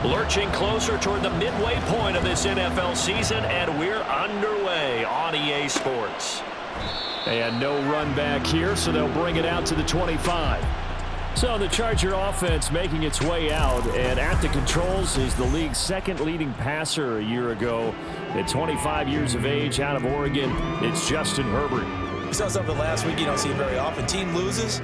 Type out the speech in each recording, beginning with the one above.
Lurching closer toward the midway point of this NFL season, and we're underway on EA Sports. And no run back here, so they'll bring it out to the 25. So the Charger offense making its way out, and at the controls is the league's second leading passer a year ago. At 25 years of age, out of Oregon, it's Justin Herbert. We saw something last week you don't see very often. Team loses,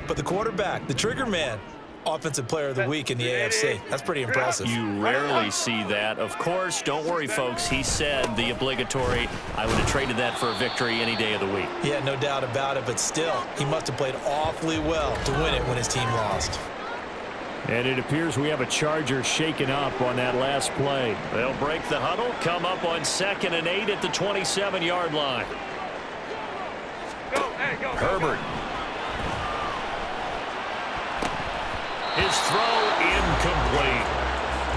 but the quarterback, the trigger man, Offensive Player of the Week in the AFC. That's pretty impressive. You rarely see that. Of course, don't worry, folks. He said the obligatory, I would have traded that for a victory any day of the week. Yeah, no doubt about it, but still, he must have played awfully well to win it when his team lost. And it appears we have a Charger shaken up on that last play. They'll break the huddle, come up on 2nd and 8 at the 27-yard line. Herbert. His throw incomplete.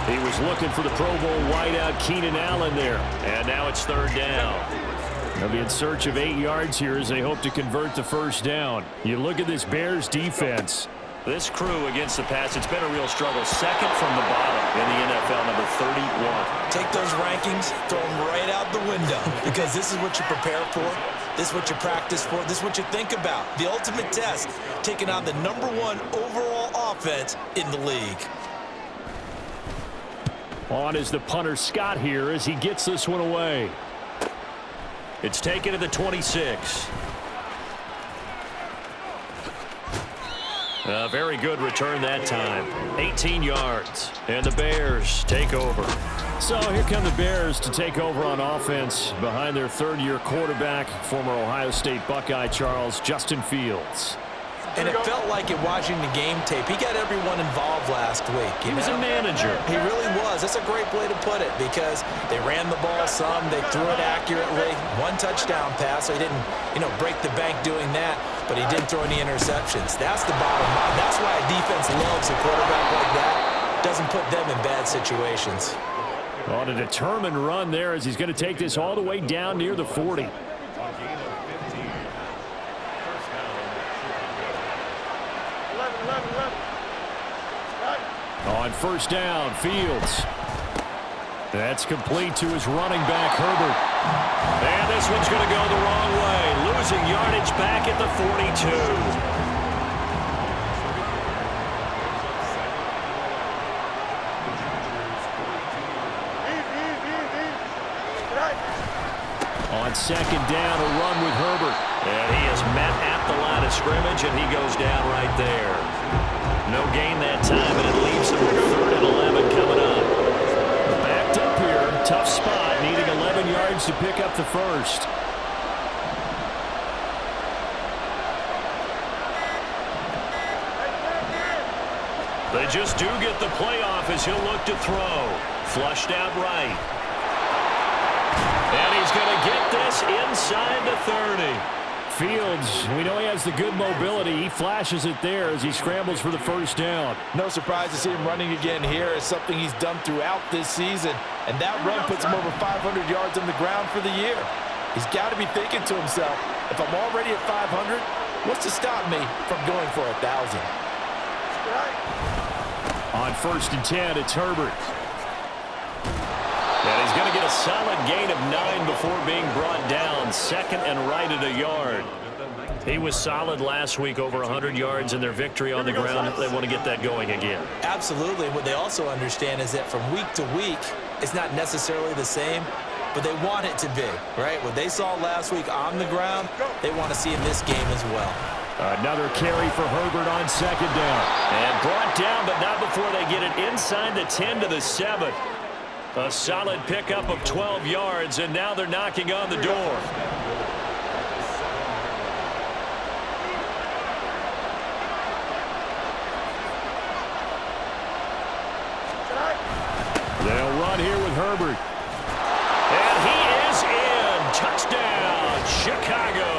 He was looking for the Pro Bowl wideout Keenan Allen there. And now it's 3rd down. They'll be in search of 8 yards here as they hope to convert the first down. You look at this Bears defense. This crew against the pass, it's been a real struggle. Second from the bottom in the NFL, number 31. Take those rankings, throw them right out the window, because this is what you prepare for. This is what you practice for. This is what you think about. The ultimate test, taking on the #1 overall offense in the league. On is the punter Scott here as he gets this one away. It's taken to the 26. A very good return that time. 18 yards. And the Bears take over. So here come the Bears to take over on offense behind their 3rd-year quarterback, former Ohio State Buckeye Justin Fields. And it felt like it watching the game tape. He got everyone involved last week. He was a manager. He really was. That's a great way to put it because they ran the ball some. They threw it accurately. 1 touchdown pass, so he didn't, break the bank doing that. But he didn't throw any interceptions. That's the bottom line. That's why a defense loves a quarterback like that. Doesn't put them in bad situations. On a determined run there as he's going to take this all the way down near the 40. On 1st down, Fields. That's complete to his running back, Herbert. And this one's going to go the wrong way. Losing yardage back at the 42. On 2nd down, a run with Herbert. And he is met at the line of scrimmage, and he goes down right there. No gain that time, and it leaves him with 3rd and 11 coming up. Backed up here. Tough spot, needing 11 yards to pick up the first. They just do get the playoff as he'll look to throw. Flushed out right. And he's going to get this inside the 30. Fields, we know he has the good mobility. He flashes it there as he scrambles for the first down. No surprise to see him running again here. It's something he's done throughout this season. And that run puts him over 500 yards on the ground for the year. He's got to be thinking to himself, if I'm already at 500, what's to stop me from going for 1,000? On 1st and 10, it's Herbert. And he's going to get a solid gain of 9 before being brought down. 2nd and right at a yard. He was solid last week, over 100 yards in their victory on the ground. They want to get that going again. Absolutely. What they also understand is that from week to week, it's not necessarily the same, but they want it to be, right? What they saw last week on the ground, they want to see in this game as well. Another carry for Herbert on 2nd down. And brought down, but not before they get it inside the 10 to the 7. A solid pickup of 12 yards, and now they're knocking on the door. They'll run here with Herbert. And he is in. Touchdown, Chicago.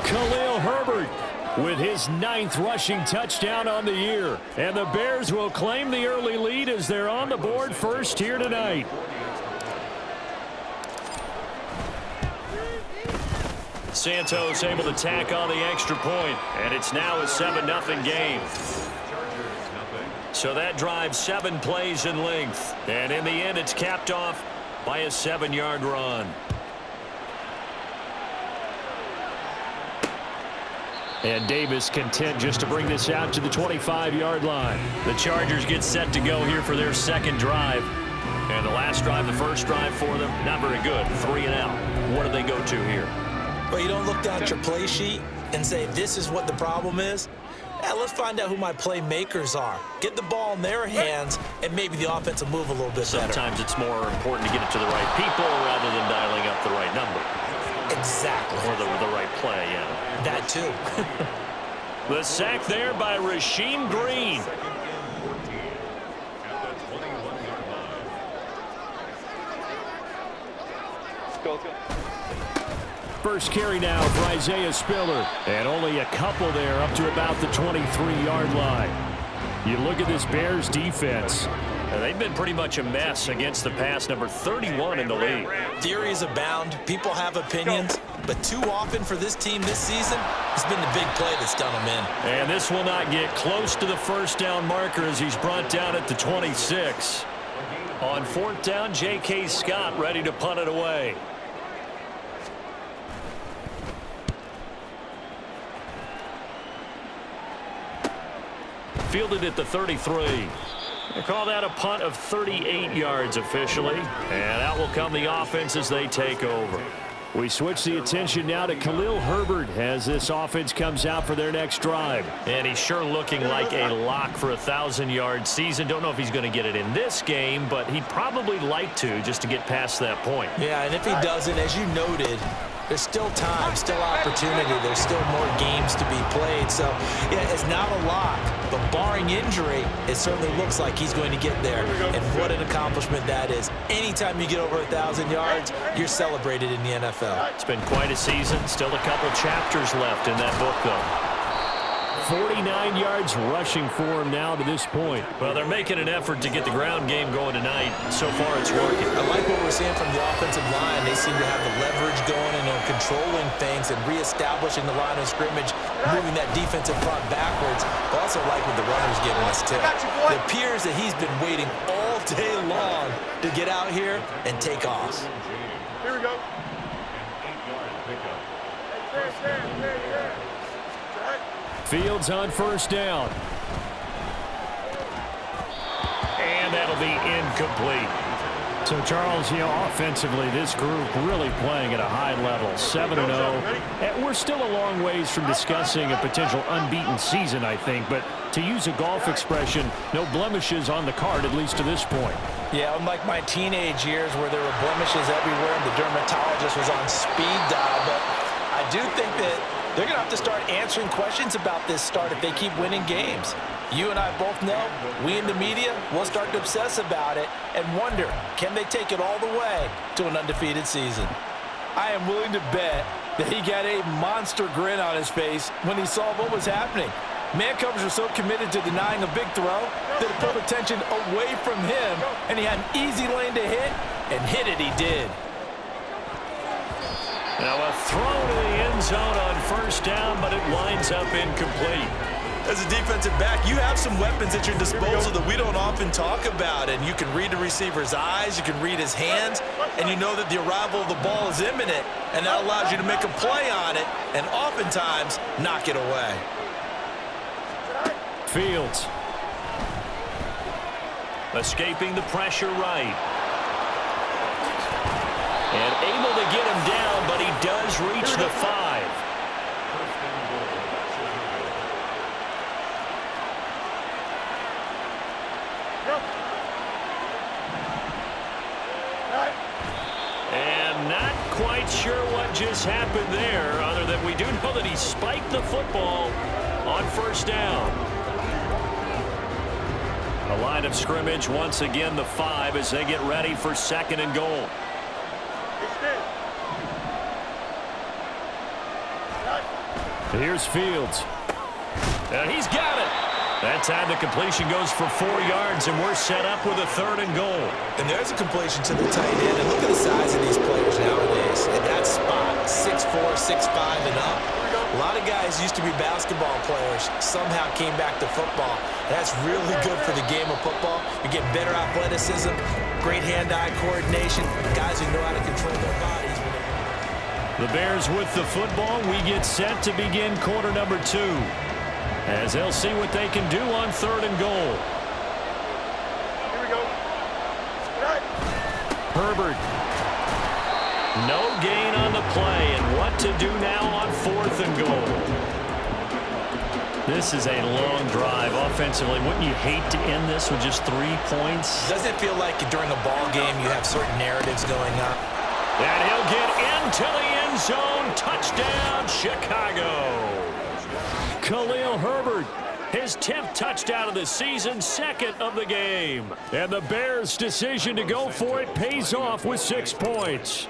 Khalil Herbert with his 9th rushing touchdown on the year. And the Bears will claim the early lead as they're on the board first here tonight. Santos able to tack on the extra point, and it's now a 7-0 game. So that drive 7 plays in length. And in the end, it's capped off by a 7-yard run. And Davis content just to bring this out to the 25-yard line. The Chargers get set to go here for their second drive. And the last drive, the first drive for them, not very good. 3 and out. What do they go to here? Well, you don't look down at your play sheet and say, this is what the problem is. Let's find out who my playmakers are. Get the ball in their hands, and maybe the offense will move a little bit better. Sometimes it's more important to get it to the right people rather than dialing up the right number. Exactly. Or the right play, yeah. That too. The sack there by Rasheem Green. First carry now for Isaiah Spiller. And only a couple there up to about the 23-yard line. You look at this Bears defense. And they've been pretty much a mess against the pass, number 31 in the league. Theories abound. People have opinions. But too often for this team this season, it's been the big play that's done them in. And this will not get close to the first down marker as he's brought down at the 26. On 4th down, J.K. Scott ready to punt it away. Fielded at the 33. They call that a punt of 38 yards officially. And out will come the offense as they take over. We switch the attention now to Khalil Herbert as this offense comes out for their next drive. And he's sure looking like a lock for a 1,000-yard season. Don't know if he's going to get it in this game, but he'd probably like to just to get past that point. Yeah, and if he doesn't, as you noted, there's still time, still opportunity. There's still more games to be played. So, yeah, it's not a lock. But barring injury, it certainly looks like he's going to get there. And what an accomplishment that is. Anytime you get over 1,000 yards, you're celebrated in the NFL. It's been quite a season. Still a couple chapters left in that book, though. 49 yards rushing for him now to this point. Well, they're making an effort to get the ground game going tonight. So far, it's working. I like what we're seeing from the offensive line. They seem to have the leverage going, and they're controlling things and reestablishing the line of scrimmage, moving that defensive front backwards. But also like what the runner's giving us, too. It appears that he's been waiting all day long to get out here and take off. Here we go. Fields on first down. And that'll be incomplete. So, Charles, offensively, this group really playing at a high level, 7-0. And we're still a long ways from discussing a potential unbeaten season, I think. But to use a golf expression, no blemishes on the card, at least to this point. Yeah, unlike my teenage years where there were blemishes everywhere and the dermatologist was on speed dial. But I do think that they're going to have to start answering questions about this start if they keep winning games. You and I both know, we in the media will start to obsess about it and wonder, can they take it all the way to an undefeated season? I am willing to bet that he got a monster grin on his face when he saw what was happening. Man covers are so committed to denying a big throw that it pulled attention away from him, and he had an easy lane to hit, and hit it he did. Now a throw to the end zone on first down, but it winds up incomplete. As a defensive back, you have some weapons at your disposal that we don't often talk about. And you can read the receiver's eyes, you can read his hands, and you know that the arrival of the ball is imminent, and that allows you to make a play on it and oftentimes knock it away. Fields. Escaping the pressure right. And able to get him down, but he does reach the 5. And not quite sure what just happened there, other than we do know that he spiked the football on first down. A line of scrimmage, once again the 5 as they get ready for 2nd and goal. Here's Fields. And he's got it. That time the completion goes for 4 yards, and we're set up with a 3rd and goal. And there's a completion to the tight end. And look at the size of these players nowadays. At that spot, 6'4", 6'5", and up. A lot of guys used to be basketball players, somehow came back to football. And that's really good for the game of football. You're getting better athleticism, great hand-eye coordination, guys who know how to control their bodies. The Bears with the football. We get set to begin quarter number 2, as they'll see what they can do on 3rd and goal. Here we go. Herbert. No gain on the play, and what to do now on 4th and goal. This is a long drive offensively. Wouldn't you hate to end this with just 3 points? Doesn't it feel like during a ball game you have certain narratives going on? And he'll get into the end zone. Touchdown, Chicago. Khalil Herbert, his 10th touchdown of the season, 2nd of the game. And the Bears' decision to go for it pays off with 6 points.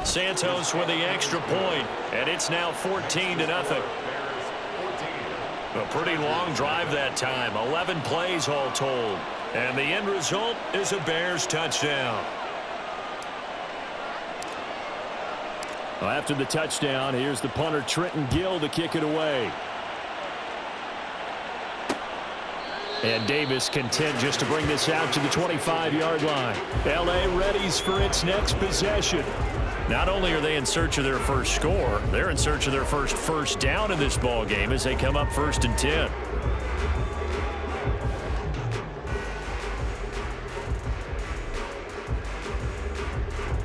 Santos with the extra point, and it's now 14-0. A pretty long drive that time, 11 plays all told. And the end result is a Bears touchdown. Well, after the touchdown, here's the punter Trenton Gill to kick it away. And Davis content just to bring this out to the 25-yard line. L.A. readies for its next possession. Not only are they in search of their first score, they're in search of their first down in this ball game as they come up 1st and 10.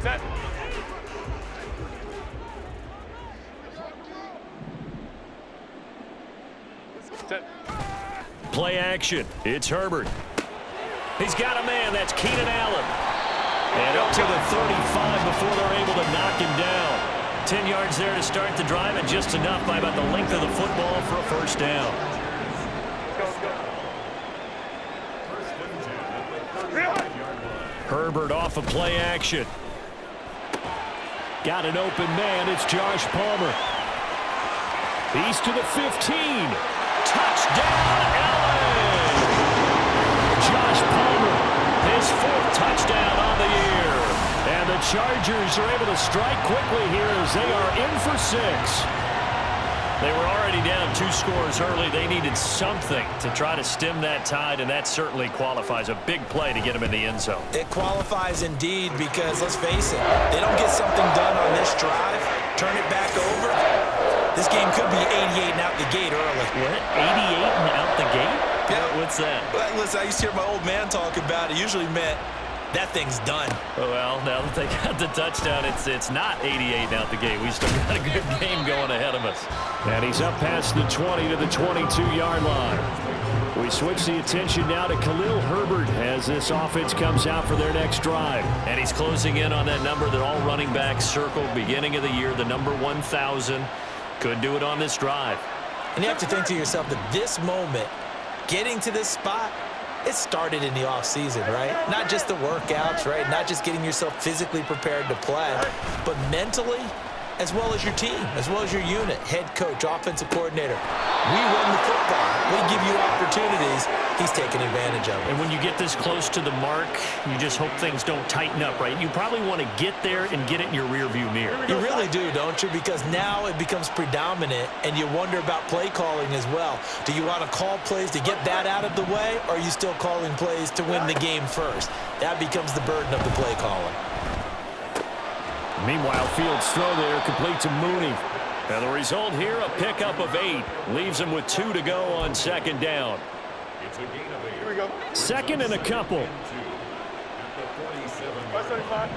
Set. Set. Play action. It's Herbert. He's got a man. That's Keenan Allen. And up to the 35 before they're able to knock him down. 10 yards there to start the drive, and just enough by about the length of the football for a first down. Herbert off of play action. Got an open man. It's Josh Palmer. He's to the 15. Touchdown, Allen! Josh Palmer, His 4th touchdown on the year. and the Chargers are able to strike quickly here as they are in for 6. They were already down 2 scores early. They needed something to try to stem that tide, and that certainly qualifies. A big play to get them in the end zone. It qualifies indeed because, let's face it, they don't get something done on this drive, turn it back over, this game could be 88 and out the gate early. What? 88 and out the gate? Yeah. What's that? Well, listen, I used to hear my old man talk about it. Usually meant that thing's done. Well, now that they got the touchdown, it's not 88 and out the gate. We still got a good game going ahead of us. And he's up past the 20 to the 22-yard line. We switch the attention now to Khalil Herbert as this offense comes out for their next drive. And he's closing in on that number that all running backs circled beginning of the year, the number 1,000. Could do it on this drive. And you have to think to yourself that this moment, getting to this spot, it started in the offseason, right? Not just the workouts, right? Not just getting yourself physically prepared to play, but mentally, as well as your team, as well as your unit, head coach, offensive coordinator. We run the football. We give you opportunities. He's taking advantage of it. And when you get this close to the mark, you just hope things don't tighten up, right? You probably want to get there and get it in your rearview mirror. You really do, don't you? Because now it becomes predominant, and you wonder about play calling as well. Do you want to call plays to get that out of the way, or are you still calling plays to win the game first? That becomes the burden of the play calling. Meanwhile, Fields' throw there complete to Mooney. And the result here, a pickup of 8. Leaves him with 2 to go on 2nd down. Here we go. 2nd and a couple. 575.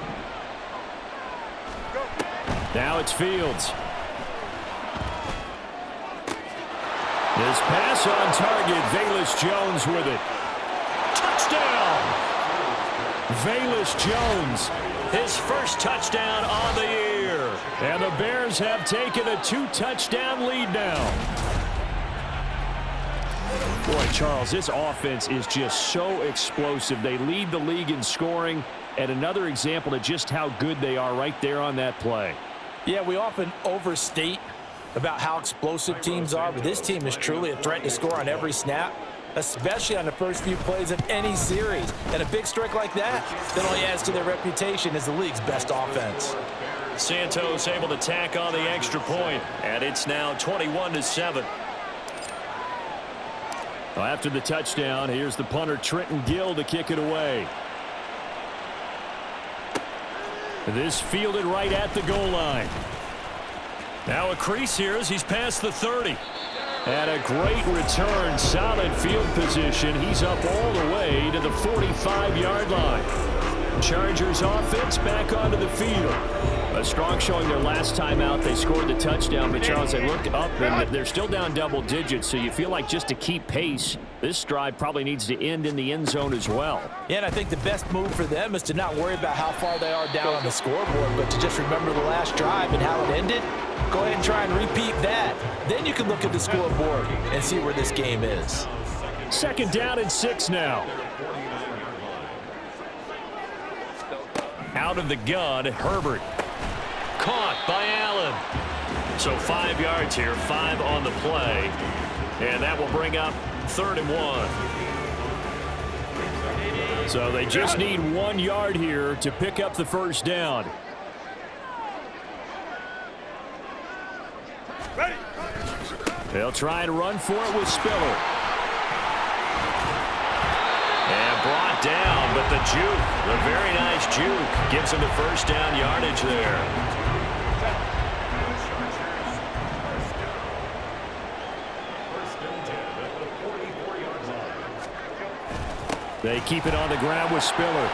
Go. Now it's Fields. His pass on target. Velus Jones with it. Touchdown! Velus Jones. His first touchdown on the year. And the Bears have taken a 2-touchdown lead now. Boy, Charles, this offense is just so explosive. They lead the league in scoring, and another example of just how good they are right there on that play. Yeah, we often overstate about how explosive teams are, but this team is truly a threat to score on every snap, especially on the first few plays of any series. And a big strike like that only adds to their reputation as the league's best offense. Santos able to tack on the extra point, and it's now 21-7. Well, after the touchdown, here's the punter Trenton Gill to kick it away. This fielded right at the goal line. Now a crease here as he's past the 30. And a great return, solid field position. He's up all the way to the 45-yard line. Chargers offense back onto the field. A strong showing their last time out. They scored the touchdown, but Charles, they look up and they're still down double digits, so you feel like just to keep pace, this drive probably needs to end in the end zone as well. Yeah, and I think the best move for them is to not worry about how far they are down on the scoreboard, but to just remember the last drive and how it ended. Go ahead and try and repeat that. Then you can look at the scoreboard and see where this game is. 2nd down and 6 now. Out of the gun, Herbert. Caught by Allen. So 5 yards here, 5 on the play. And that will bring up 3rd and 1. So they just need 1 yard here to pick up the first down. They'll try and run for it with Spiller. And brought down, but the juke, the very nice juke, gives him the first down yardage there. They keep it on the ground with Spiller.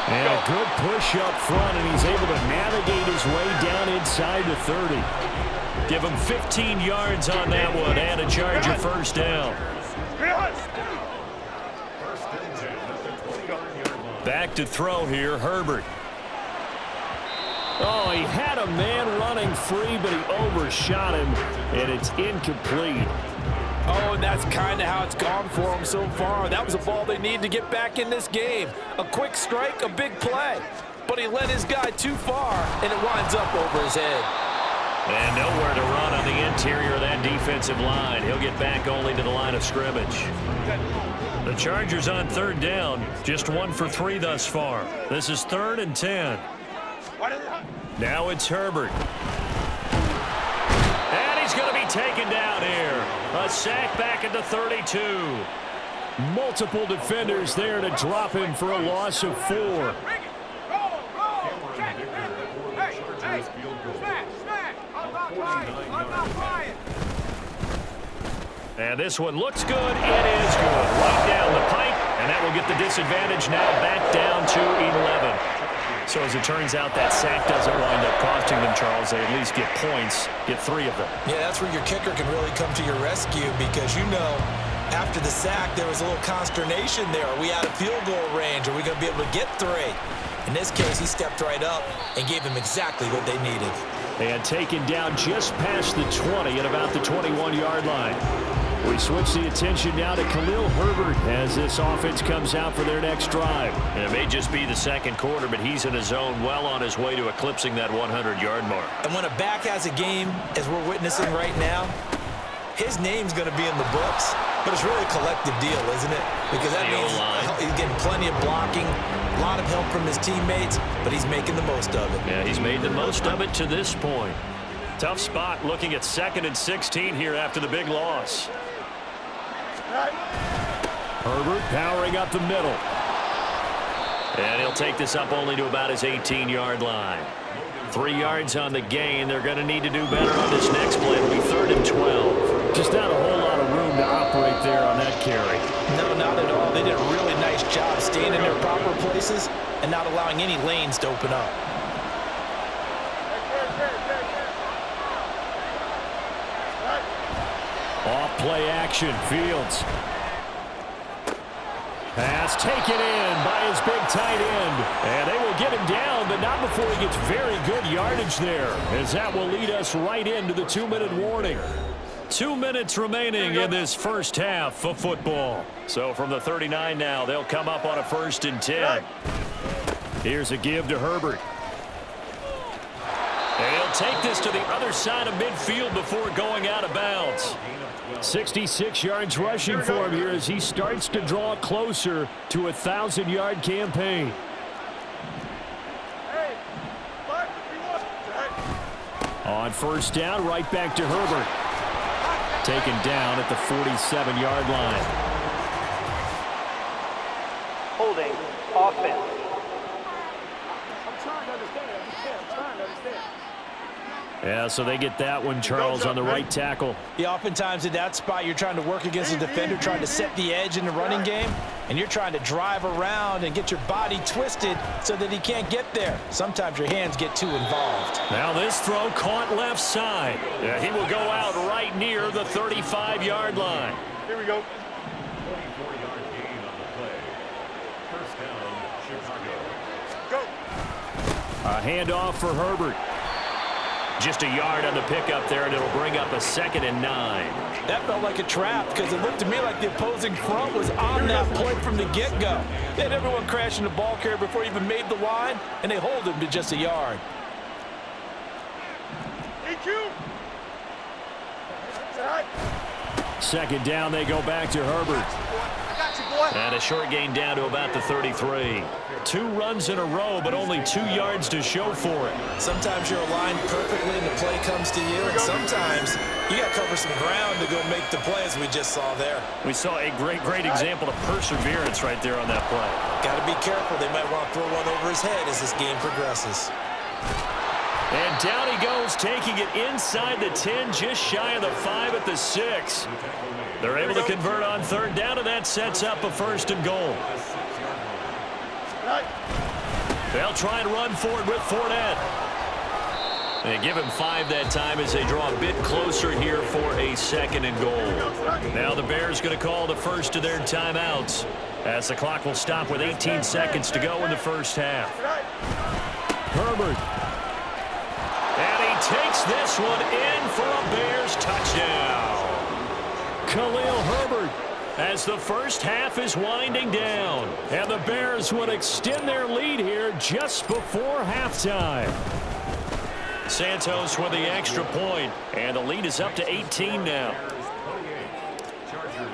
And a good push up front, and he's able to navigate his way down inside the 30. Give him 15 yards on that one and a Charger first down. Back to throw here, Herbert. Oh, he had a man running free, but he overshot him, and it's incomplete. Oh, and that's kind of how it's gone for him so far. That was a ball they need to get back in this game. A quick strike, a big play. But he led his guy too far, and it winds up over his head. And nowhere to run on the interior of that defensive line. He'll get back only to the line of scrimmage. The Chargers on 3rd down, just 1 for 3 thus far. This is 3rd and 10. Now it's Herbert. And he's going to be taken down here. A sack back at the 32. Multiple defenders there to drop him for a loss of 4. And this one looks good. It is good. Right down the pipe. And that will get the disadvantage now back down to 11. So as it turns out, that sack doesn't wind up costing them, Charles. They at least get points, get 3 of them. Yeah, that's where your kicker can really come to your rescue because, you know, after the sack, there was a little consternation there. Are we out of field goal range? Are we going to be able to get 3? In this case, he stepped right up and gave them exactly what they needed. And taken down just past the 20 at about the 21-yard line. We switch the attention now to Khalil Herbert as this offense comes out for their next drive. And it may just be the 2nd quarter, but he's in his zone, well on his way to eclipsing that 100-yard mark. And when a back has a game, as we're witnessing right now, his name's going to be in the books. But it's really a collective deal, isn't it? Because that means he's getting plenty of blocking, a lot of help from his teammates, but he's making the most of it. Yeah, he's made the most of it to this point. Tough spot looking at 2nd and 16 here after the big loss. Herbert powering up the middle. And he'll take this up only to about his 18-yard line. 3 yards on the gain. They're going to need to do better on this next play. It'll be 3rd and 12. Just not a whole lot of room to operate there on that carry. No, not at all. They did a really nice job staying in their proper places and not allowing any lanes to open up. Off play action, Fields. Pass taken in by his big tight end. And they will get him down, but not before he gets very good yardage there, as that will lead us right into the 2-minute warning. 2 minutes remaining in this first half of football. So from the 39 now, they'll come up on a 1st and 10. Here's a give to Herbert. And he'll take this to the other side of midfield before going out of bounds. 66 yards rushing for him here as he starts to draw closer to a 1,000-yard campaign. On first down, right back to Herbert. Taken down at the 47-yard line. Holding offense. I'm trying to understand. I'm trying to understand. Yeah, so they get that one, Charles, on the right tackle. Yeah, oftentimes in that spot, you're trying to work against a defender, trying to set the edge in the running game, and you're trying to drive around and get your body twisted so that he can't get there. Sometimes your hands get too involved. Now this throw caught left side. Yeah, he will go out right near the 35-yard line. Here we go. 24-yard gain on the play. First down, Chicago. Go. A handoff for Herbert. Just a yard on the pickup there, and it'll bring up a 2nd and 9. That felt like a trap because it looked to me like the opposing front was on that play from the get-go. They had everyone crashing the ball carrier before he even made the line, and they hold him to just a yard. EQ. Second down, they go back to Herbert. I got you, boy. And a short gain down to about the 33. 2 runs in a row, but only 2 yards to show for it. Sometimes you're aligned perfectly and the play comes to you, and sometimes you got to cover some ground to go make the play, as we just saw there. We saw a great example of perseverance right there on that play. Got to be careful. They might want to throw one over his head as this game progresses. And down he goes, taking it inside the 10, just shy of the 5 at the 6. They're able to convert on third down, and that sets up a 1st and goal. They'll try and run forward with Fournette. They give him 5 that time as they draw a bit closer here for a 2nd and goal. Now the Bears going to call the first of their timeouts as the clock will stop with 18 seconds to go in the first half. Herbert. And he takes this one in for a Bears touchdown. Khalil Herbert. As the first half is winding down. And the Bears would extend their lead here just before halftime. Santos with the extra point, and the lead is up to 18 now.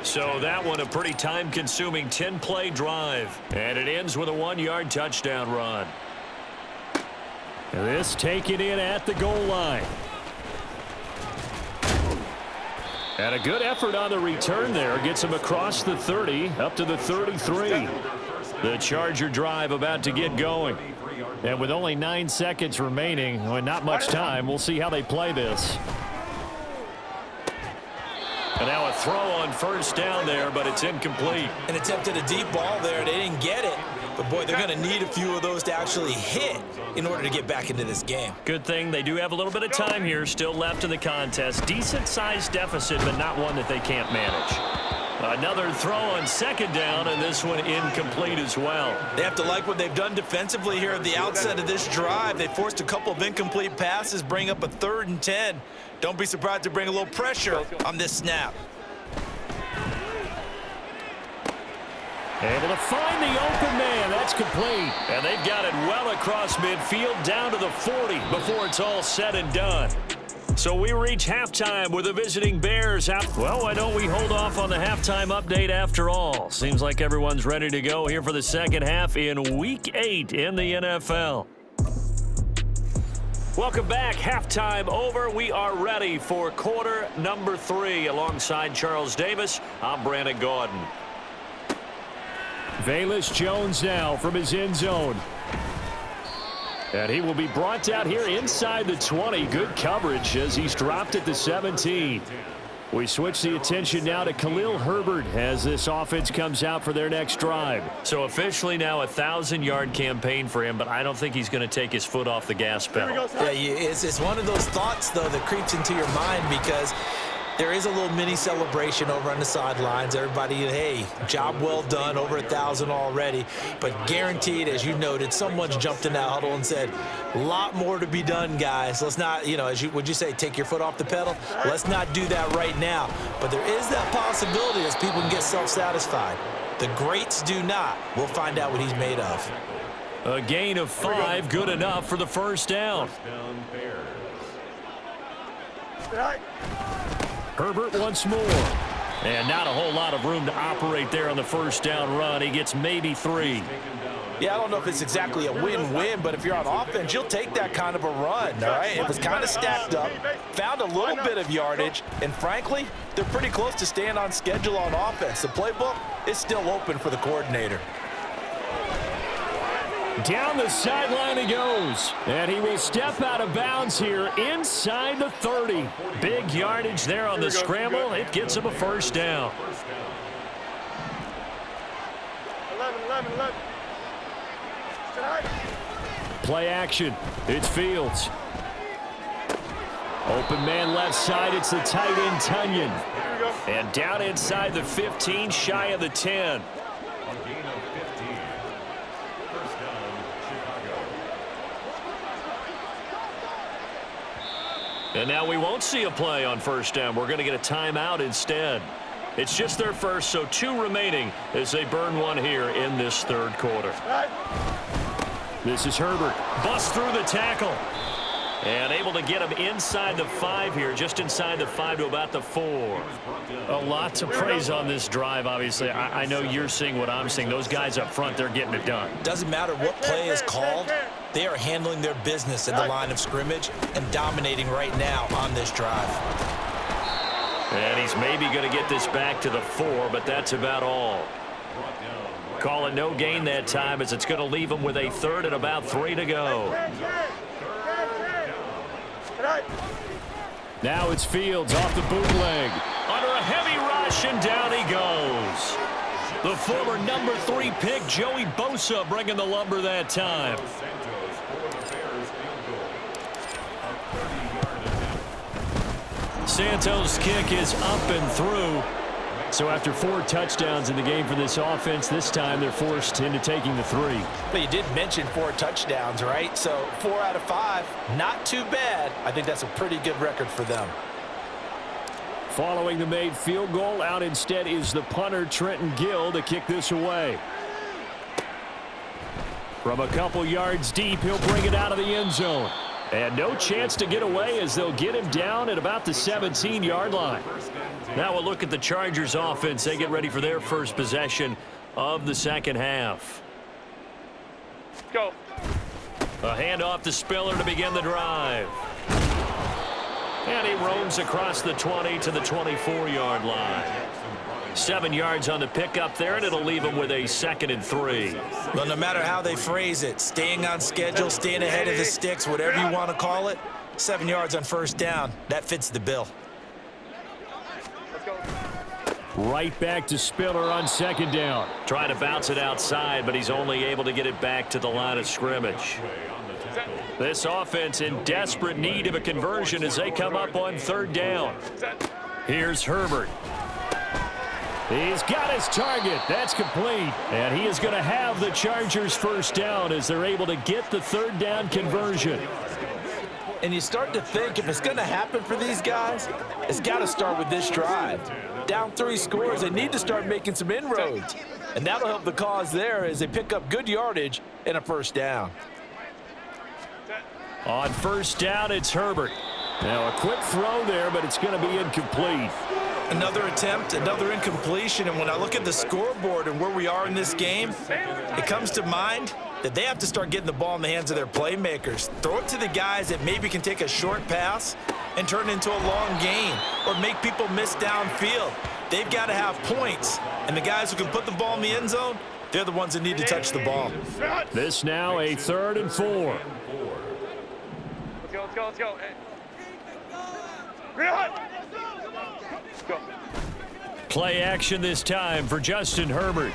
So that one a pretty time-consuming 10-play drive, and it ends with a 1-yard touchdown run. This taken in at the goal line. And a good effort on the return there. Gets him across the 30, up to the 33. The Charger drive about to get going. And with only 9 seconds remaining, well, not much time, we'll see how they play this. And now a throw on first down there, but it's incomplete. An attempt at a deep ball there. They didn't get it. But, boy, they're going to need a few of those to actually hit in order to get back into this game. Good thing they do have a little bit of time here still left in the contest. Decent-sized deficit, but not one that they can't manage. Another throw on second down, and this one incomplete as well. They have to like what they've done defensively here at the outset of this drive. They forced a couple of incomplete passes, bring up a 3rd and 10. Don't be surprised to bring a little pressure on this snap. Able to find the open man. That's complete. And they've got it well across midfield down to the 40 before it's all said and done. So we reach halftime with the visiting Bears. Well, why don't we hold off on the halftime update after all? Seems like everyone's ready to go here for the second half in Week 8 in the NFL. Welcome back. Halftime over. We are ready for quarter number 3. Alongside Charles Davis, I'm Brandon Gaudin. Velus Jones now from his end zone. And he will be brought out here inside the 20. Good coverage as he's dropped at the 17. We switch the attention now to Khalil Herbert as this offense comes out for their next drive. So officially now a 1,000-yard campaign for him, but I don't think he's going to take his foot off the gas pedal. Yeah, it's one of those thoughts, though, that creeps into your mind because there is a little mini celebration over on the sidelines. Everybody, hey, job well done, over 1,000 already. But guaranteed, as you noted, someone's jumped in that huddle and said, a lot more to be done, guys. Let's not, would you say, take your foot off the pedal? Let's not do that right now. But there is that possibility as people can get self-satisfied. The greats do not. We'll find out what he's made of. A gain of 5, good enough for the first down. Herbert once more. And not a whole lot of room to operate there on the first down run. He gets maybe 3. Yeah, I don't know if it's exactly a win-win, but if you're on offense, you'll take that kind of a run, all right? It was kind of stacked up, found a little bit of yardage, and frankly, they're pretty close to staying on schedule on offense. The playbook is still open for the coordinator. Down the sideline he goes, and he will step out of bounds here inside the 30. Big yardage there on the scramble. It gets him a first down. 11. Play action. It's Fields. Open man left side. It's the tight end, Tunyon. And down inside the 15, shy of the 10. A gain of 15. First down, Chicago. And now we won't see a play on first down. We're going to get a timeout instead. It's just their first, so 2 remaining as they burn one here in this third quarter. This is Herbert. Busts through the tackle. And able to get him inside the 5 here, just inside the 5 to about the 4. A lot to praise on this drive, obviously. I know you're seeing what I'm seeing. Those guys up front, they're getting it done. Doesn't matter what play is called, they are handling their business at the line of scrimmage and dominating right now on this drive. And he's maybe going to get this back to the 4, but that's about all. Call it no gain that time as it's going to leave him with a 3rd and about 3 to go. Now it's Fields off the bootleg. Under a heavy rush, and down he goes. The former number 3 pick, Joey Bosa, bringing the lumber that time. Santos' kick is up and through. So after 4 touchdowns in the game for this offense, this time they're forced into taking the 3. But you did mention 4 touchdowns, right? So 4 out of 5, not too bad. I think that's a pretty good record for them. Following the made field goal, out instead is the punter, Trenton Gill, to kick this away. From a couple yards deep, he'll bring it out of the end zone. And no chance to get away as they'll get him down at about the 17-yard line. Now we'll look at the Chargers offense. They get ready for their first possession of the second half. Go. A handoff to Spiller to begin the drive. And he roams across the 20 to the 24-yard line. 7 yards on the pickup there, and it'll leave him with a 2nd and 3. Well, no matter how they phrase it, staying on schedule, staying ahead of the sticks, whatever you want to call it, 7 yards on first down, that fits the bill. Right back to Spiller on 2nd down. Trying to bounce it outside, but he's only able to get it back to the line of scrimmage. This offense in desperate need of a conversion as they come up on 3rd down. Here's Herbert. He's got his target. That's complete. And he is going to have the Chargers first down as they're able to get the 3rd down conversion. And you start to think if it's going to happen for these guys, it's got to start with this drive. Down 3 scores, they need to start making some inroads. And that'll help the cause there as they pick up good yardage and a first down. On first down, it's Herbert. Now a quick throw there, but it's going to be incomplete. Another attempt, another incompletion, and when I look at the scoreboard and where we are in this game, it comes to mind that they have to start getting the ball in the hands of their playmakers. Throw it to the guys that maybe can take a short pass and turn it into a long gain or make people miss downfield. They've got to have points, and the guys who can put the ball in the end zone, they're the ones that need to touch the ball. This now a 3rd and 4. Let's go. Hey. Real hot. Go. Play action this time for Justin Herbert.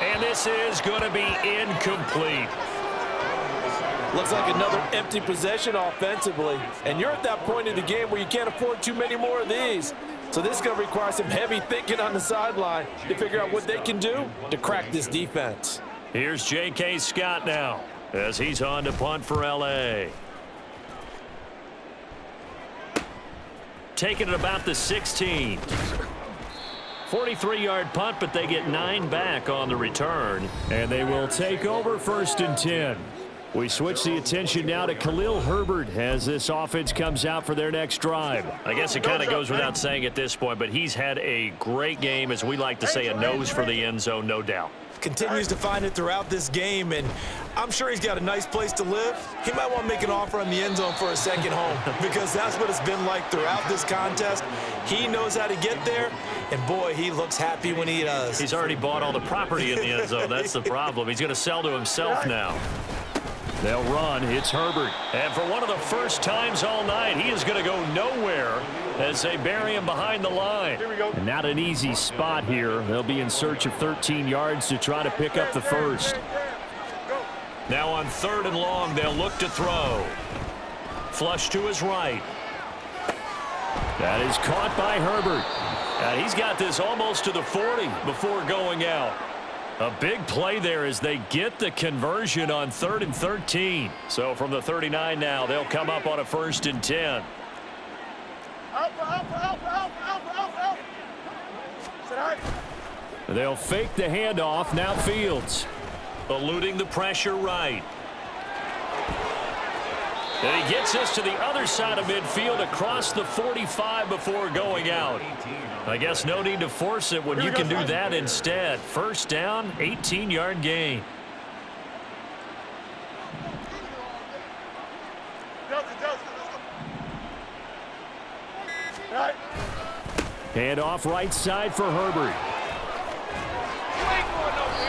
And this is going to be incomplete. Looks like another empty possession offensively. And you're at that point in the game where you can't afford too many more of these. So this is going to require some heavy thinking on the sideline to figure out what they can do to crack this defense. Here's J.K. Scott now as he's on to punt for L.A. Taking it about the 16. 43-yard punt, but they get 9 back on the return. And they will take over 1st and 10. We switch the attention now to Khalil Herbert as this offense comes out for their next drive. I guess it kind of goes without saying at this point, but he's had a great game, as we like to say, a nose for the end zone, no doubt. Continues to find it throughout this game, and I'm sure he's got a nice place to live. He might want to make an offer on the end zone for a second home because that's what it's been like throughout this contest. He knows how to get there, and boy, he looks happy when he does. He's already bought all the property in the end zone. That's the problem. He's going to sell to himself now. They'll run. It's Herbert. And for one of the first times all night, he is going to go nowhere as they bury him behind the line. And not an easy spot here. They'll be in search of 13 yards to try to pick up the first. Now on 3rd and long, they'll look to throw. Flush to his right. That is caught by Herbert. And he's got this almost to the 40 before going out. A big play there as they get the conversion on 3rd and 13. So from the 39 now, they'll come up on a 1st and 10. They'll fake the handoff. Now Fields. Eluding the pressure right. And he gets us to the other side of midfield across the 45 before going out. I guess no need to force it when you can do that instead. 1st down, 18-yard gain. Hand off right side for Herbert.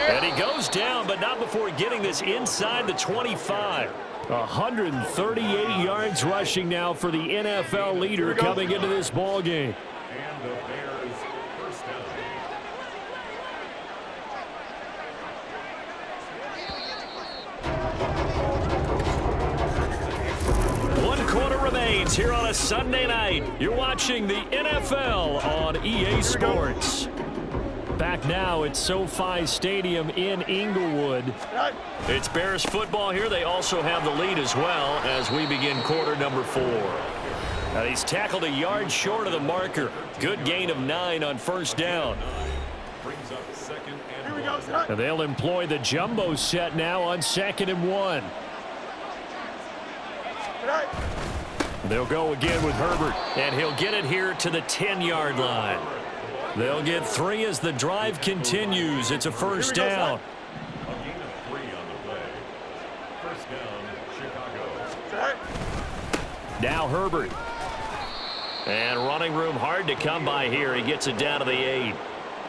And he goes down, but not before getting this inside the 25. 138 yards rushing now for the NFL leader coming into this ball game. And the Bears first down. One quarter remains here on a Sunday night. You're watching the NFL on EA Sports. Back now at SoFi Stadium in Inglewood. It's Bears football here. They also have the lead as well as we begin quarter number 4. Now he's tackled a yard short of the marker. Good gain of 9 on 1st down. Brings up 2nd and 1. And they'll employ the jumbo set now on 2nd and 1. They'll go again with Herbert. And he'll get it here to the 10-yard line. They'll get 3 as the drive continues. It's a 1st down. A gain of 3 on the play. 1st down, Chicago. Now Herbert. And running room hard to come by here. He gets it down to the 8.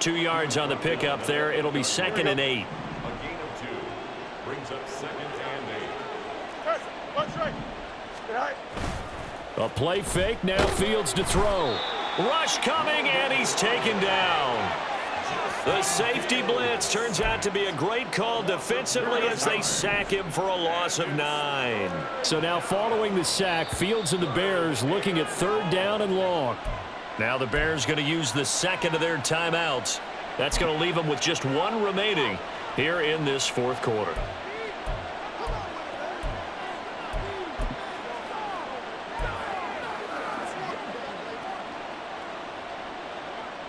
2 yards on the pickup there. It'll be 2nd and 8. A gain of 2. Brings up 2nd and 8. A play fake. Now Fields to throw. Rush coming, and he's taken down. The safety blitz turns out to be a great call defensively as they sack him for a loss of 9. So now following the sack, Fields and the Bears looking at 3rd down and long. Now the Bears going to use the 2nd of their timeouts. That's going to leave them with just 1 remaining here in this 4th quarter.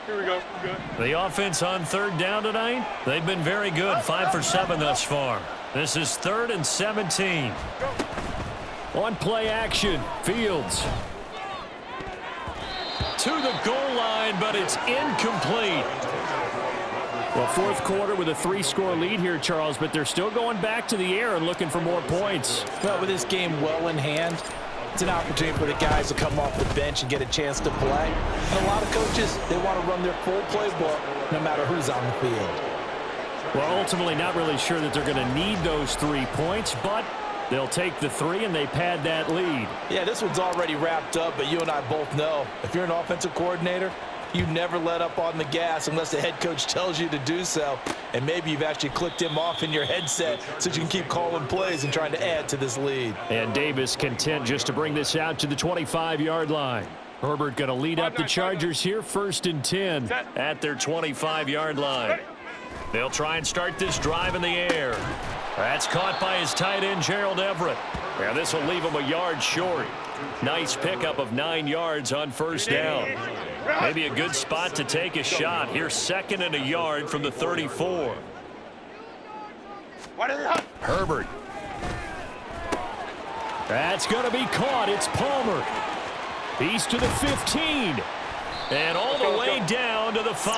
Here we go. Good. The offense on 3rd down tonight, they've been very good. 5 for 7 thus far. This is 3rd and 17. On play action, Fields. To the goal line, but it's incomplete. Well, 4th quarter with a 3-score lead here, Charles, but they're still going back to the air and looking for more points. Well, with this game well in hand, it's an opportunity for the guys to come off the bench and get a chance to play. And a lot of coaches, they want to run their full playbook no matter who's on the field. Well, ultimately not really sure that they're going to need those 3 points, but they'll take the 3 and they pad that lead. Yeah, this one's already wrapped up, but you and I both know if you're an offensive coordinator, you never let up on the gas unless the head coach tells you to do so. And maybe you've actually clicked him off in your headset so you can keep calling plays and trying to add to this lead. And Davis content just to bring this out to the 25-yard line. Herbert going to lead up the Chargers here, 1st and 10. At their 25-yard line. They'll try and start this drive in the air. That's caught by his tight end, Gerald Everett. Yeah, this will leave him a yard short. Nice pickup of 9 yards on 1st down. Maybe a good spot to take a shot. Here's 2nd and a yard from the 34. Herbert. That's going to be caught. It's Palmer. He's to the 15. And all the way down to the 5.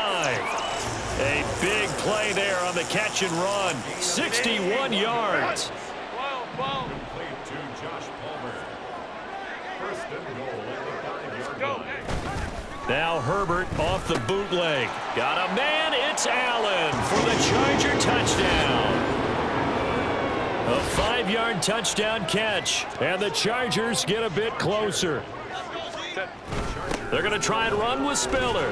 A big play there on the catch and run. 61 yards. Complete to Josh Palmer. First and goal at the 5-yard line. Now Herbert off the bootleg. Got a man. It's Allen for the Charger touchdown. A 5-yard touchdown catch. And the Chargers get a bit closer. They're going to try and run with Spiller.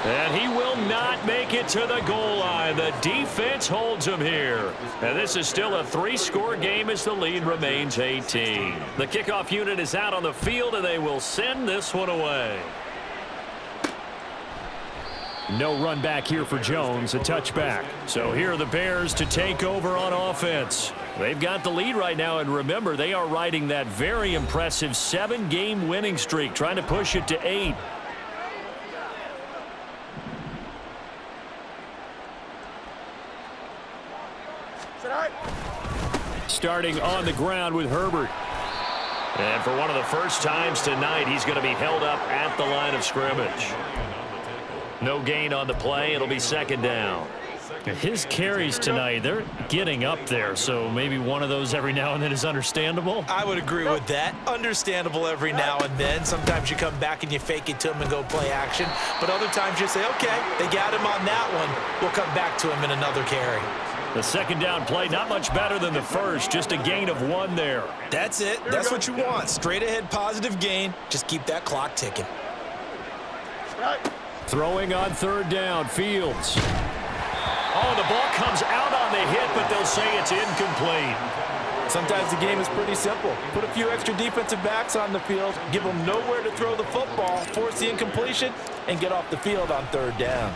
And he will not make it to the goal line. The defense holds him here. And this is still a 3-score game as the lead remains 18. The kickoff unit is out on the field, and they will send this one away. No run back here for Jones, a touchback. So here are the Bears to take over on offense. They've got the lead right now, and remember, they are riding that very impressive 7-game winning streak, trying to push it to 8. Starting on the ground with Herbert. And for one of the first times tonight, he's going to be held up at the line of scrimmage. No gain on the play. It'll be second down. His carries tonight, they're getting up there, so maybe one of those every now and then is understandable. I would agree with that. Understandable every now and then. Sometimes you come back and you fake it to him and go play action. But other times you say, okay, they got him on that one. We'll come back to him in another carry. The second down play, not much better than the first. Just a gain of 1 there. That's it. That's what you want. Straight ahead positive gain. Just keep that clock ticking. Throwing on third down, Fields. Oh, the ball comes out on the hit, but they'll say it's incomplete. Sometimes the game is pretty simple. Put a few extra defensive backs on the field, give them nowhere to throw the football, force the incompletion, and get off the field on third down.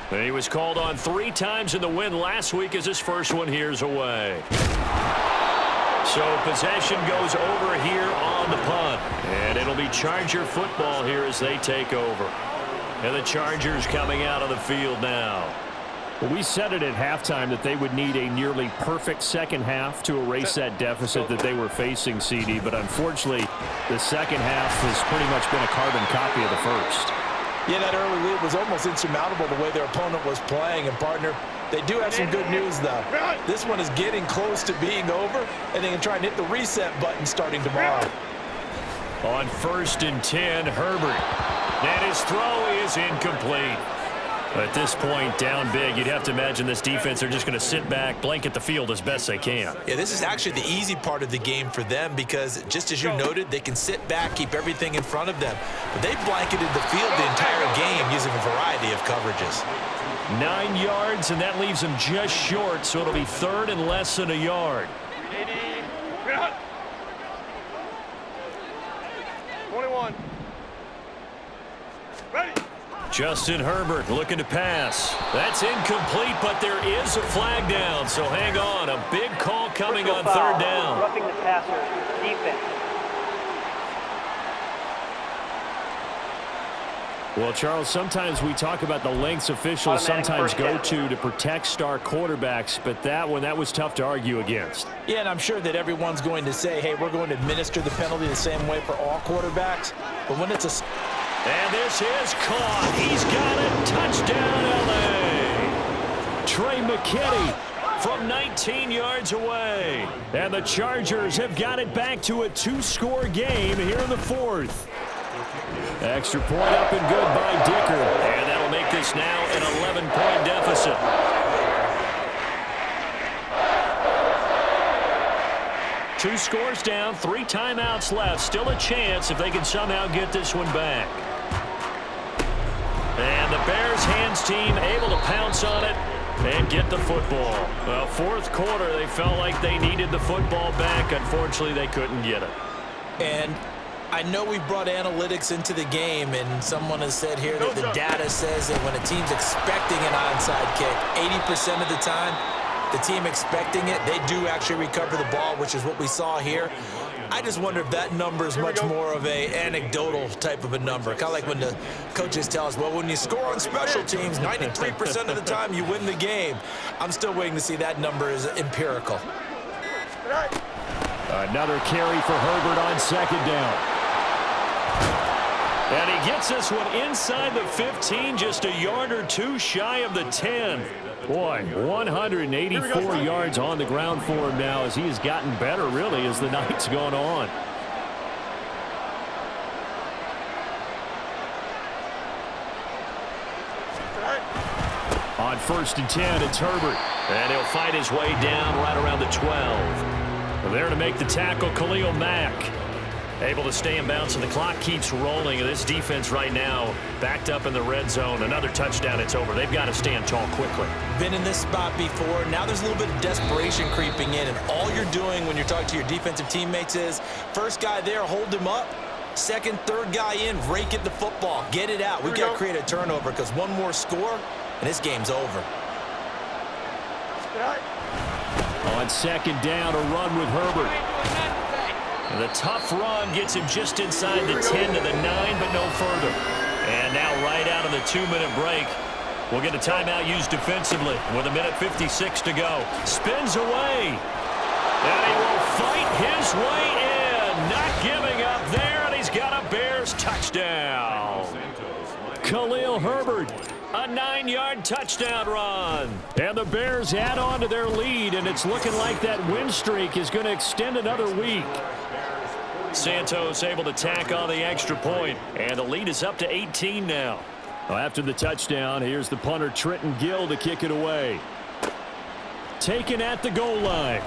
And he was called on 3 times in the win last week as his first one here's away. So possession goes over here on the punt. And it'll be Charger football here as they take over. And the Chargers coming out on the field now. Well, we said it at halftime that they would need a nearly perfect second half to erase that deficit that they were facing, CD. But unfortunately, the second half has pretty much been a carbon copy of the first. Yeah, that early lead was almost insurmountable the way their opponent was playing. And, partner, they do have some good news, though. This one is getting close to being over, and they can try and hit the reset button starting tomorrow. On 1st and 10, Herbert. And his throw is incomplete. At this point, down big, you'd have to imagine this defense are just going to sit back, blanket the field as best they can. Yeah, this is actually the easy part of the game for them because, just as you noted, they can sit back, keep everything in front of them. But they blanketed the field the entire game using a variety of coverages. 9 yards, and that leaves them just short, so it'll be third and less than a yard. 21. Ready. Justin Herbert looking to pass. That's incomplete, but there is a flag down, so hang on. A big call coming on third down. Roughing the passer, defense. Well, Charles, sometimes we talk about the lengths officials sometimes go to protect star quarterbacks, but that was tough to argue against. Yeah, and I'm sure that everyone's going to say, hey, we're going to administer the penalty the same way for all quarterbacks. But when it's a... And this is caught. He's got it. Touchdown, L.A. Trey McKinney from 19 yards away. And the Chargers have got it back to a 2-score game here in the 4th. Extra point up and good by Dicker. And that'll make this now an 11-point deficit. Two scores down, 3 timeouts left. Still a chance if they can somehow get this one back. And the Bears hands team able to pounce on it and get the football. Well, 4th quarter, they felt like they needed the football back. Unfortunately, they couldn't get it. And I know we've brought analytics into the game, and someone has said here that the data says that when a team's expecting an onside kick, 80% of the time, the team expecting it, they do actually recover the ball, which is what we saw here. I just wonder if that number is much more of a anecdotal type of a number. Kind of like when the coaches tell us, well, when you score on special teams, 93% of the time you win the game. I'm still waiting to see that number is empirical. Another carry for Herbert on second down. And he gets this one inside the 15, just a yard or two shy of the 10. Boy, 184 yards on the ground for him now as he has gotten better, really, as the night's gone on. On 1st and 10, it's Herbert. And he'll fight his way down right around the 12. There to make the tackle, Khalil Mack. Able to stay in bounds, and the clock keeps rolling. And this defense right now backed up in the red zone. Another touchdown, it's over. They've got to stand tall quickly. Been in this spot before. Now there's a little bit of desperation creeping in, and all you're doing when you're talking to your defensive teammates is first guy there, hold him up. Second, third guy in, rake at the football. Get it out. We've got to create a turnover because one more score, and this game's over. On second down, a run with Herbert. And the tough run gets him just inside the 10 to the 9, but no further. And now right out of the 2-minute break, we'll get a timeout used defensively with 1:56 to go. Spins away. And he will fight his way in. Not giving up there, and he's got a Bears touchdown. Khalil Herbert. A 9-yard touchdown run. And the Bears add on to their lead, and it's looking like that win streak is going to extend another week. Santos able to tack on the extra point, and the lead is up to 18 now. Well, after the touchdown, here's the punter Trenton Gill to kick it away. Taken at the goal line.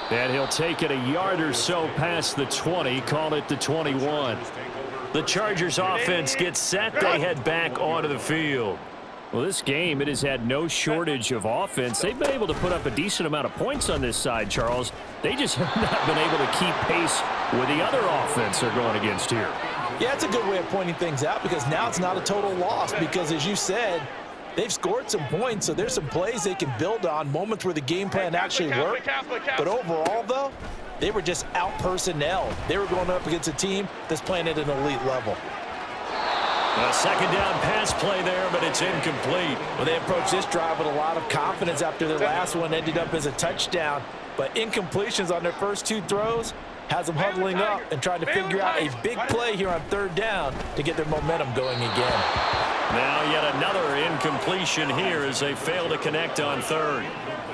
And he'll take it a yard or so past the 20, call it the 21. The Chargers offense gets set. They head back onto the field. Well, this game, it has had no shortage of offense. They've been able to put up a decent amount of points on this side, Charles. They just have not been able to keep pace with the other offense they're going against here. Yeah, it's a good way of pointing things out because now it's not a total loss because, as you said, they've scored some points, so there's some plays they can build on, moments where the game plan actually worked. But overall, though, they were just out-personnel. They were going up against a team that's playing at an elite level. A second down pass play there, but it's incomplete. Well, they approached this drive with a lot of confidence after their last one ended up as a touchdown. But incompletions on their first two throws has them huddling up and trying to figure out a big play here on third down to get their momentum going again. Now yet another incompletion here as they fail to connect on third.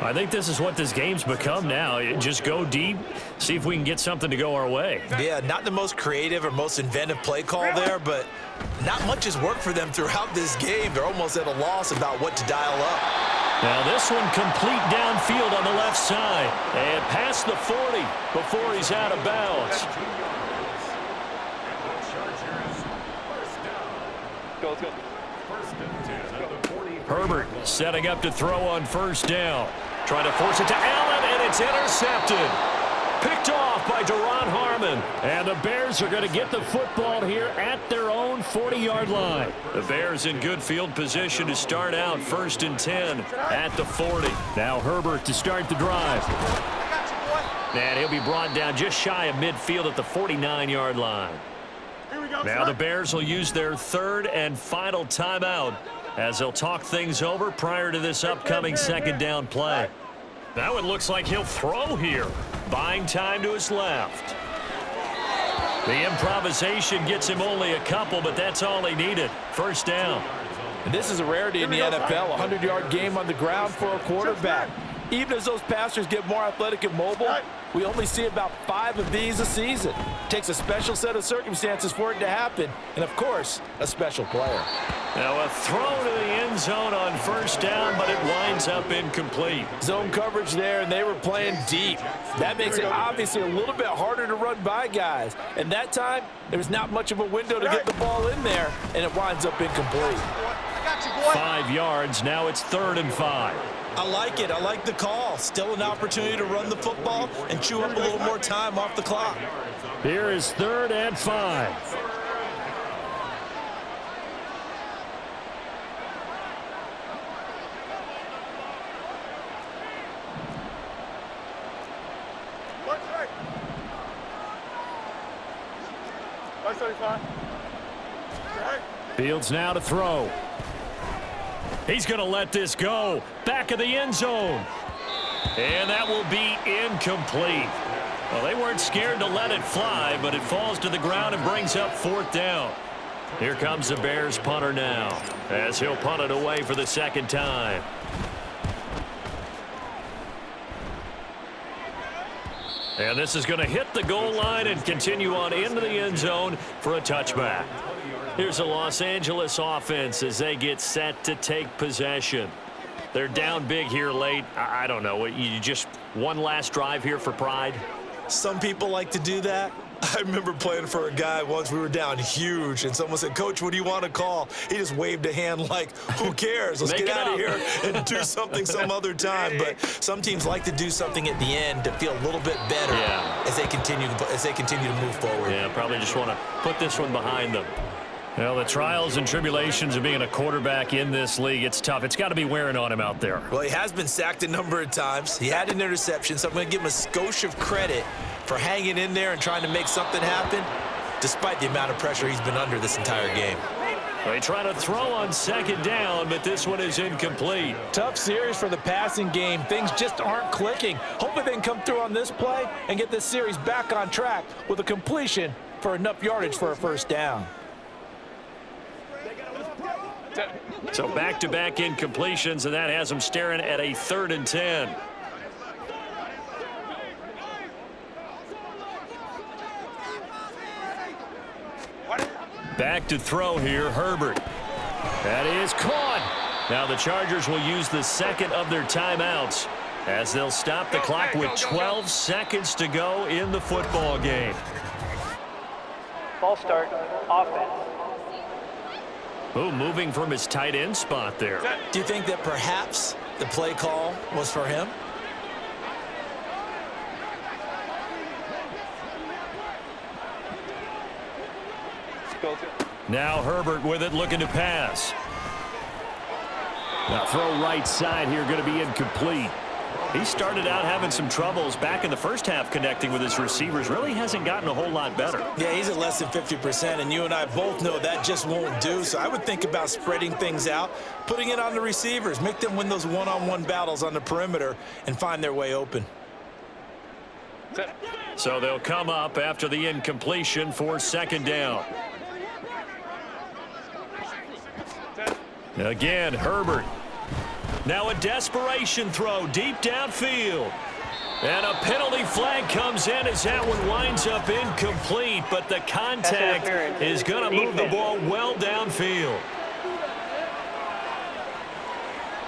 I think this is what this game's become now. Just go deep, see if we can get something to go our way. Yeah, not the most creative or most inventive play call there, but not much has worked for them throughout this game. They're almost at a loss about what to dial up. Now this one complete downfield on the left side. And past the 40 before he's out of bounds. Go, go. Herbert setting up to throw on first down. Trying to force it to Allen, and it's intercepted. Picked off by Duron Harmon. And the Bears are going to get the football here at their own 40-yard line. The Bears in good field position to start out 1st and 10 at the 40. Now Herbert to start the drive. And he'll be brought down just shy of midfield at the 49-yard line. Now the Bears will use their third and final timeout as they'll talk things over prior to this upcoming second down play. Now it looks like he'll throw here. Buying time to his left. The improvisation gets him only a couple, but that's all he needed. First down. And this is a rarity in the NFL, a 100-yard game on the ground for a quarterback. Even as those passers get more athletic and mobile, we only see about 5 of these a season. It takes a special set of circumstances for it to happen, and, of course, a special player. Now a throw to the end zone on first down, but it winds up incomplete. Zone coverage there, and they were playing deep. That makes it obviously a little bit harder to run by guys. And that time, there was not much of a window to get the ball in there, and it winds up incomplete. 5 yards, now it's 3rd and 5. I like it. I like the call. Still an opportunity to run the football and chew up a little more time off the clock. Here is 3rd and 5. Fields now to throw. He's going to let this go. Back of the end zone. And that will be incomplete. Well, they weren't scared to let it fly, but it falls to the ground and brings up 4th down. Here comes the Bears punter now, as he'll punt it away for the 2nd time. And this is going to hit the goal line and continue on into the end zone for a touchback. Here's the Los Angeles offense as they get set to take possession. They're down big here late. I don't know. You just one last drive here for pride? Some people like to do that. I remember playing for a guy once. We were down huge, and someone said, "Coach, what do you want to call?" He just waved a hand like, who cares? Let's get out of here and do something some other time. But some teams like to do something at the end to feel a little bit better as they continue to move forward. Yeah, probably just want to put this one behind them. Well, the trials and tribulations of being a quarterback in this league, it's tough. It's got to be wearing on him out there. Well, he has been sacked a number of times. He had an interception, so I'm going to give him a skosh of credit for hanging in there and trying to make something happen, despite the amount of pressure he's been under this entire game. They try to throw on 2nd down, but this one is incomplete. Tough series for the passing game. Things just aren't clicking. Hopefully they can come through on this play and get this series back on track with a completion for enough yardage for a 1st down. So back-to-back incompletions, and that has them staring at a 3rd and 10. Back to throw here, Herbert. That is caught. Now the Chargers will use the 2nd of their timeouts as they'll stop the clock with 12 seconds to go in the football game. Ball start, offense. Oh, moving from his tight end spot there. Do you think that perhaps the play call was for him? Now Herbert with it, looking to pass. Now throw right side here, going to be incomplete. He started out having some troubles back in the first half connecting with his receivers. Really hasn't gotten a whole lot better. Yeah, he's at less than 50%, and you and I both know that just won't do. So I would think about spreading things out, putting it on the receivers, make them win those one-on-one battles on the perimeter and find their way open. So they'll come up after the incompletion for 2nd down. Again, Herbert. Now a desperation throw deep downfield. And a penalty flag comes in as that one winds up incomplete, but the contact is going to move the ball well downfield.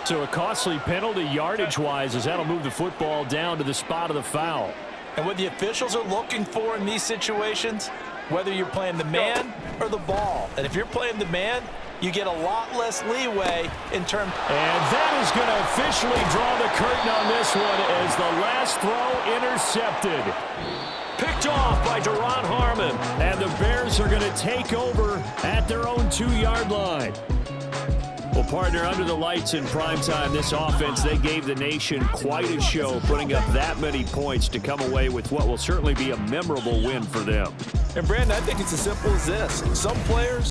So a costly penalty yardage-wise as that'll move the football down to the spot of the foul. And what the officials are looking for in these situations, whether you're playing the man or the ball. And if you're playing the man, you get a lot less leeway in terms. And that is going to officially draw the curtain on this one as the last throw intercepted. Picked off by Duron Harmon. And the Bears are going to take over at their own 2-yard line. Well, partner, under the lights in primetime, this offense, they gave the nation quite a show, putting up that many points to come away with what will certainly be a memorable win for them. And, Brandon, I think it's as simple as this. Some players